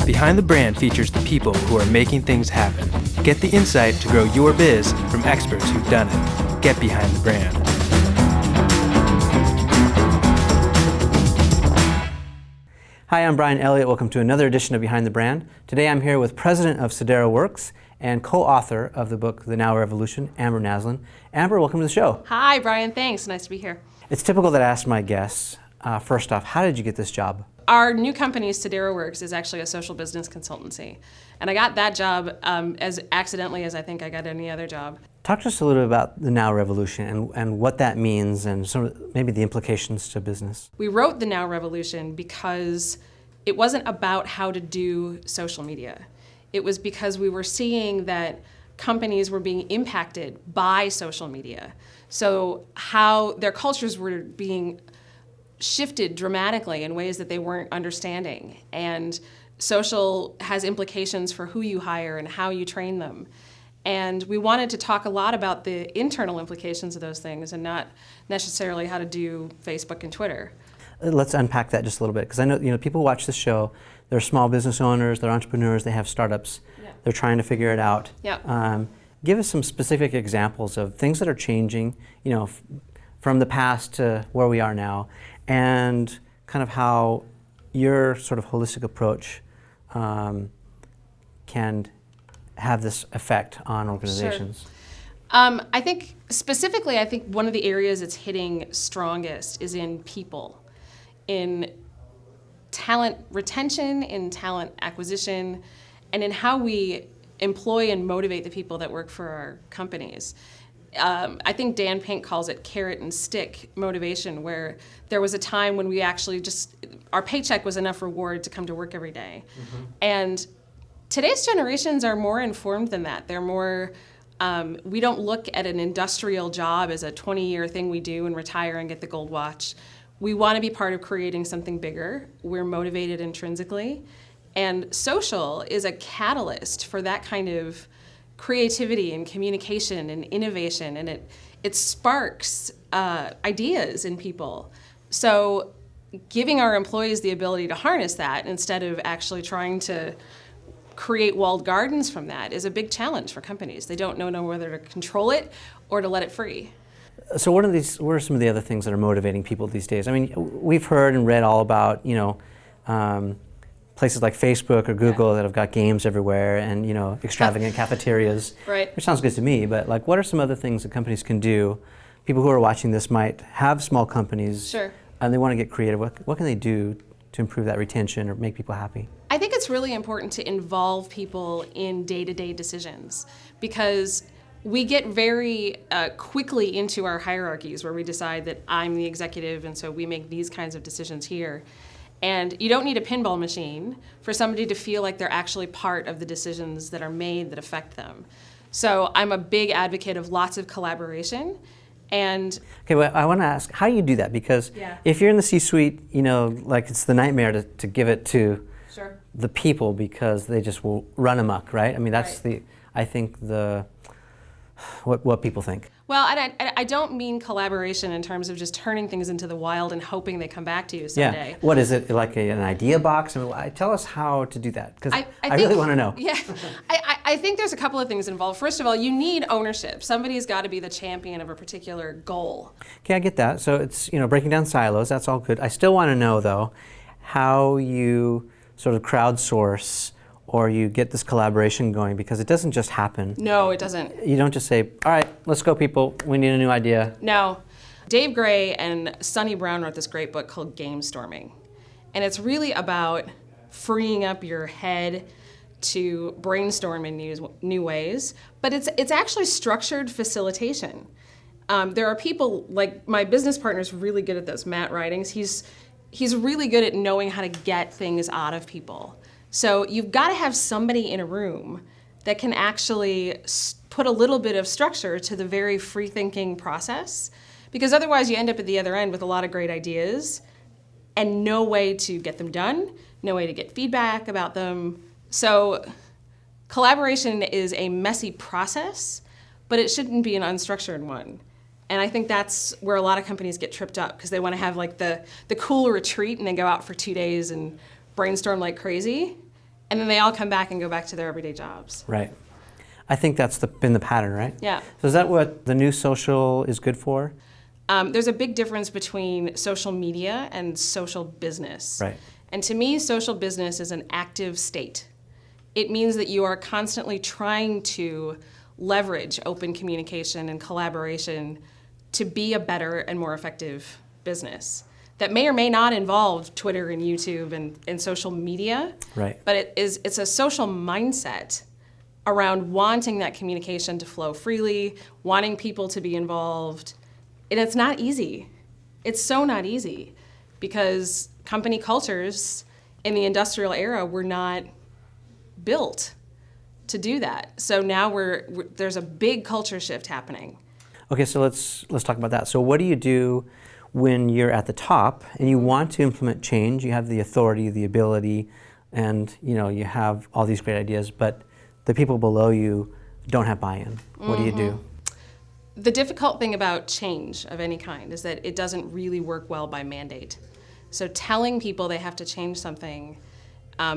Behind the Brand features the people who are making things happen. Get the insight to grow your biz from experts who've done it. Get behind the brand. Hi, I'm Brian Elliott. Welcome to another edition of Behind the Brand. Today I'm here with President of Sedera Works and co-author of the book, The Now Revolution, Amber Naslund. Amber, welcome to the show. Hi, Brian. Thanks. Nice to be here. It's typical that I ask my guests, first off, how did you get this job? Our new company, Sedera Works, is actually a social business consultancy. And I got that job as accidentally as I think I got any other job. Talk to us a little bit about the Now Revolution and what that means and maybe the implications to business. We wrote the Now Revolution because it wasn't about how to do social media. It was because we were seeing that companies were being impacted by social media. So how their cultures were being shifted dramatically in ways that they weren't understanding. And social has implications for who you hire and how you train them. And we wanted to talk a lot about the internal implications of those things and not necessarily how to do Facebook and Twitter. Let's unpack that just a little bit, because I know people who watch this show, they're small business owners, they're entrepreneurs, they have startups, they're trying to figure it out. Give us some specific examples of things that are changing, from the past to where we are now, and kind of how your sort of holistic approach can have this effect on organizations. Sure. I think one of the areas it's hitting strongest is in people, in talent retention, in talent acquisition, and in how we employ and motivate the people that work for our companies. I think Dan Pink calls it carrot and stick motivation, where there was a time when we actually our paycheck was enough reward to come to work every day. Mm-hmm. And today's generations are more informed than that. They're more, we don't look at an industrial job as a 20-year thing we do and retire and get the gold watch. We want to be part of creating something bigger. We're motivated intrinsically. And social is a catalyst for that kind of creativity and communication and innovation, and it sparks ideas in people. So giving our employees the ability to harness that instead of actually trying to create walled gardens from that is a big challenge for companies. They don't know whether to control it or to let it free. So what are some of the other things that are motivating people these days? I mean, we've heard and read all about, places like Facebook or Google that have got games everywhere and, extravagant cafeterias. Right. Which sounds good to me, but what are some other things that companies can do? People who are watching this might have small companies. Sure. And they want to get creative. What can they do to improve that retention or make people happy? I think it's really important to involve people in day-to-day decisions, because we get very quickly into our hierarchies where we decide that I'm the executive and so we make these kinds of decisions here. And you don't need a pinball machine for somebody to feel like they're actually part of the decisions that are made that affect them. So I'm a big advocate of lots of collaboration. And okay, well, I want to ask, how do you do that? Because if you're in the C-suite, it's the nightmare to give it to the people, because they just will run amok, right? I mean, that's what people think. Well, I don't mean collaboration in terms of just turning things into the wild and hoping they come back to you someday. Yeah. What is it, like an idea box? Tell us how to do that, because I really want to know. Yeah, I think there's a couple of things involved. First of all, you need ownership. Somebody's got to be the champion of a particular goal. Okay, I get that. So it's breaking down silos. That's all good. I still want to know, though, how you sort of crowdsource or you get this collaboration going, because it doesn't just happen. No, it doesn't. You don't just say, all right, let's go, people. We need a new idea. No. Dave Gray and Sonny Brown wrote this great book called Game Storming. And it's really about freeing up your head to brainstorm in new ways. But it's actually structured facilitation. There are people, like my business partner's really good at this, Matt Ridings. He's really good at knowing how to get things out of people. So you've got to have somebody in a room that can actually put a little bit of structure to the very free-thinking process, because otherwise you end up at the other end with a lot of great ideas and no way to get them done, no way to get feedback about them. So collaboration is a messy process, but it shouldn't be an unstructured one. And I think that's where a lot of companies get tripped up, because they want to have like the cool retreat and then go out for 2 days and brainstorm like crazy. and then they all come back and go back to their everyday jobs. Right. I think that's been the pattern, right? Yeah. So is that what the new social is good for? There's a big difference between social media and social business. Right. And to me, social business is an active state. It means that you are constantly trying to leverage open communication and collaboration to be a better and more effective business. That may or may not involve Twitter and YouTube and social media. Right. But it's a social mindset around wanting that communication to flow freely, wanting people to be involved. And it's not easy. It's so not easy because company cultures in the industrial era were not built to do that. So now there's a big culture shift happening. Okay, so let's talk about that. So what do you do when you're at the top and you want to implement change? You have the authority, the ability, and you have all these great ideas, but the people below you don't have buy-in. What do you do? The difficult thing about change of any kind is that it doesn't really work well by mandate. So telling people they have to change something,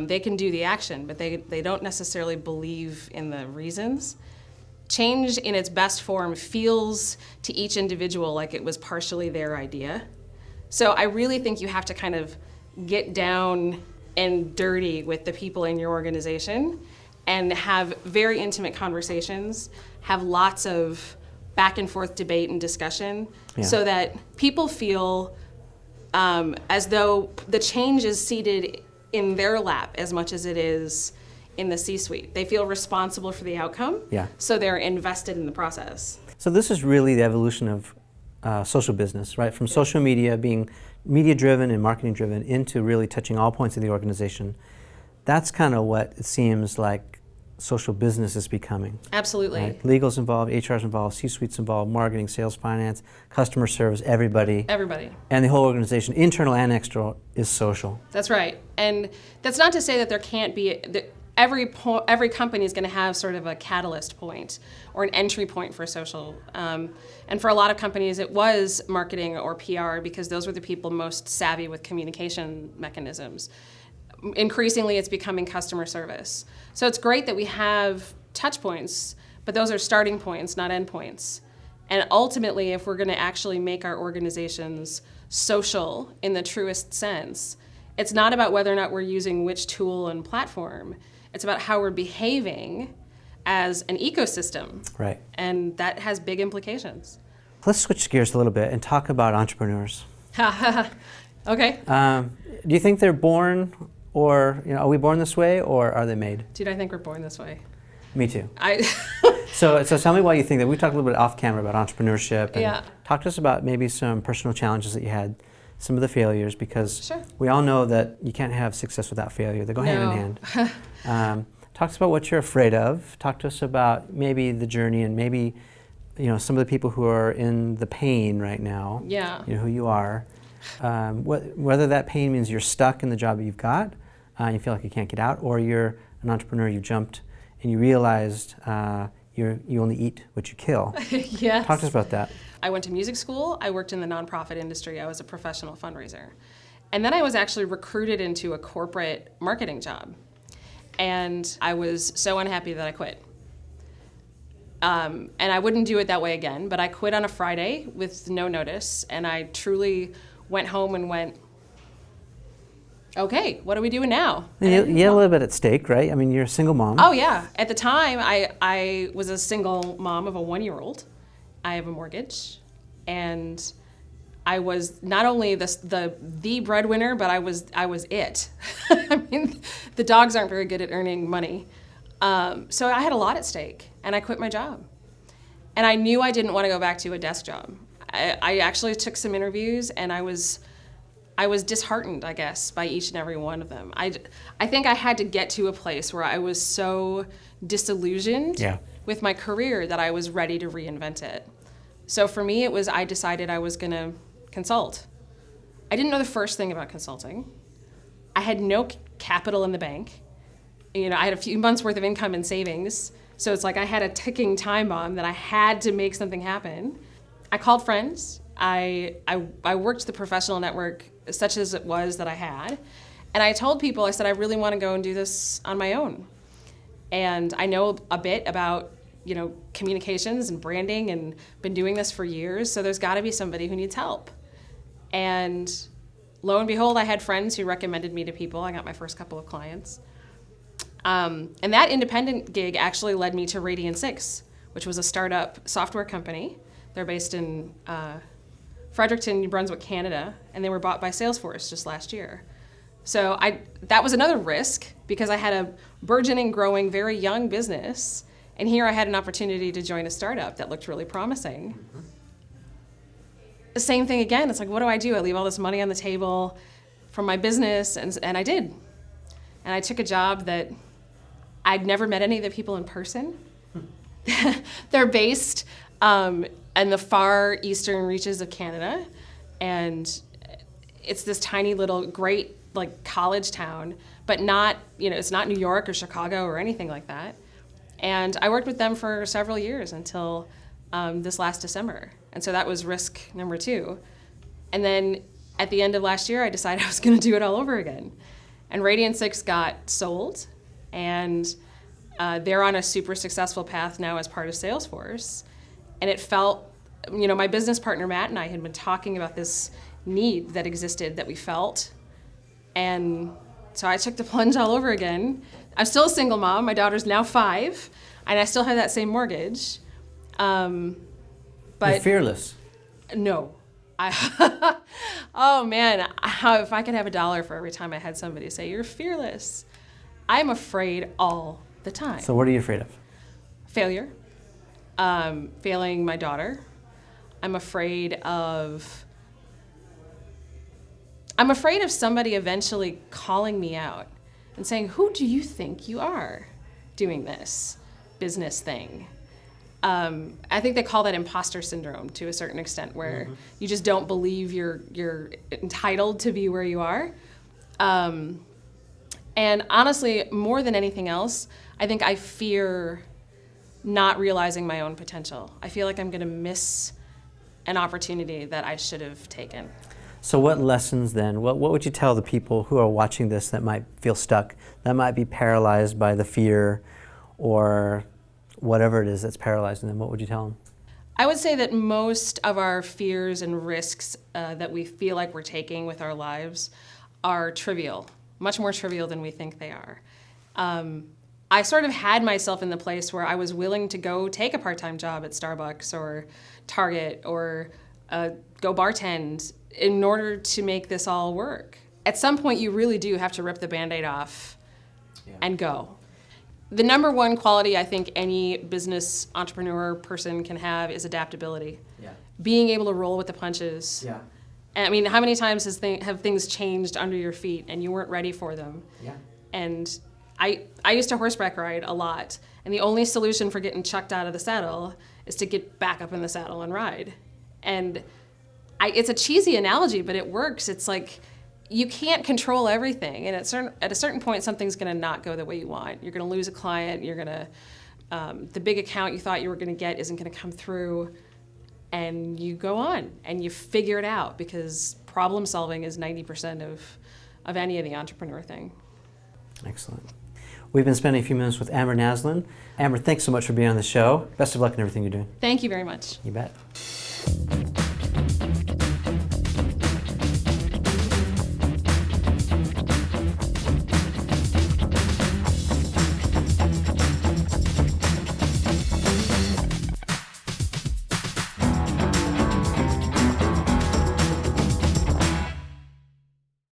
they can do the action, but they don't necessarily believe in the reasons. Change in its best form feels to each individual like it was partially their idea. So I really think you have to kind of get down and dirty with the people in your organization and have very intimate conversations, have lots of back and forth debate and discussion, so that people feel as though the change is seated in their lap as much as it is in the C-suite. They feel responsible for the outcome, so they're invested in the process. So this is really the evolution of social business, right? From social media being media-driven and marketing-driven into really touching all points of the organization. That's kind of what it seems like social business is becoming. Absolutely. Right? Legal's involved, HR's involved, C-suite's involved, marketing, sales, finance, customer service, everybody. Everybody. And the whole organization, internal and external, is social. That's right. And that's not to say that there can't be, every company is going to have sort of a catalyst point or an entry point for social. And for a lot of companies, it was marketing or PR because those were the people most savvy with communication mechanisms. Increasingly, it's becoming customer service. So it's great that we have touch points, but those are starting points, not end points. And ultimately, if we're going to actually make our organizations social in the truest sense, it's not about whether or not we're using which tool and platform. It's about how we're behaving as an ecosystem. Right. And that has big implications. Let's switch gears a little bit and talk about entrepreneurs. Okay. Do you think they're born, or are we born this way, or are they made? Dude, I think we're born this way. Me too. So tell me why you think that. We talked a little bit off camera about entrepreneurship, and talk to us about maybe some personal challenges that you had, some of the failures, because we all know that you can't have success without failure. They go hand in hand. Talk to us about what you're afraid of. Talk to us about maybe the journey and maybe some of the people who are in the pain right now. Yeah. Who you are. Whether that pain means you're stuck in the job that you've got, you feel like you can't get out, or you're an entrepreneur, you jumped and you realized you only eat what you kill. Yes. Talk to us about that. I went to music school. I worked in the nonprofit industry. I was a professional fundraiser. And then I was actually recruited into a corporate marketing job. And I was so unhappy that I quit. And I wouldn't do it that way again, but I quit on a Friday with no notice, and I truly went home and went, okay, what are we doing now? You had a little bit at stake, right? I mean, you're a single mom. Oh yeah. At the time, I was a single mom of a 1-year-old. I have a mortgage, and I was not only the breadwinner, but I was it. I mean, the dogs aren't very good at earning money. So I had a lot at stake, and I quit my job. And I knew I didn't want to go back to a desk job. I actually took some interviews, and I was disheartened, I guess, by each and every one of them. I think I had to get to a place where I was so disillusioned with my career that I was ready to reinvent it. So for me, I decided I was going to consult. I didn't know the first thing about consulting. I had no capital in the bank. I had a few months worth of income and savings. So it's like I had a ticking time bomb that I had to make something happen. I called friends. I worked the professional network such as it was that I had. And I told people, I said, I really want to go and do this on my own. And I know a bit about, communications and branding and been doing this for years, so there's got to be somebody who needs help. And lo and behold, I had friends who recommended me to people. I got my first couple of clients. And that independent gig actually led me to Radian 6, which was a startup software company. They're based in Fredericton, New Brunswick, Canada, and they were bought by Salesforce just last year. So that was another risk because I had a burgeoning, growing, very young business, and here I had an opportunity to join a startup that looked really promising. Mm-hmm. The same thing again, it's like, what do? I leave all this money on the table from my business, and I did. And I took a job that I'd never met any of the people in person. They're based in the far eastern reaches of Canada, and it's this tiny little great college town, but not, it's not New York or Chicago or anything like that. And I worked with them for several years until this last December. And so that was risk number 2. And then at the end of last year, I decided I was going to do it all over again. And Radian 6 got sold, and they're on a super successful path now as part of Salesforce. And it felt, my business partner Matt and I had been talking about this need that existed that we felt. And so I took the plunge all over again. I'm still a single mom. My daughter's now 5, and I still have that same mortgage. But you're fearless. No. Oh man, if I could have $1 for every time I had somebody say, you're fearless. I'm afraid all the time. So what are you afraid of? Failure. Failing my daughter. I'm afraid of somebody eventually calling me out and saying, who do you think you are doing this business thing? I think they call that imposter syndrome to a certain extent, where you just don't believe you're entitled to be where you are. And honestly, more than anything else, I think I fear not realizing my own potential. I feel like I'm going to miss an opportunity that I should have taken. So what lessons then, what would you tell the people who are watching this that might feel stuck, that might be paralyzed by the fear or whatever it is that's paralyzing them? What would you tell them? I would say that most of our fears and risks that we feel like we're taking with our lives are trivial, much more trivial than we think they are. I sort of had myself in the place where I was willing to go take a part-time job at Starbucks or Target or go bartend in order to make this all work. At some point, you really do have to rip the Band-Aid off and go. The number one quality I think any business entrepreneur person can have is adaptability. Yeah. Being able to roll with the punches. Yeah. I mean, how many times have things changed under your feet and you weren't ready for them? Yeah. And I used to horseback ride a lot, and the only solution for getting chucked out of the saddle is to get back up in the saddle and ride. And it's a cheesy analogy, but it works. It's like you can't control everything, and at a certain point, something's going to not go the way you want. You're going to lose a client. You're going to the big account you thought you were going to get isn't going to come through, and you go on and you figure it out, because problem solving is 90% of any of the entrepreneur thing. Excellent. We've been spending a few minutes with Amber Naslund. Amber, thanks so much for being on the show. Best of luck in everything you're doing. Thank you very much. You bet.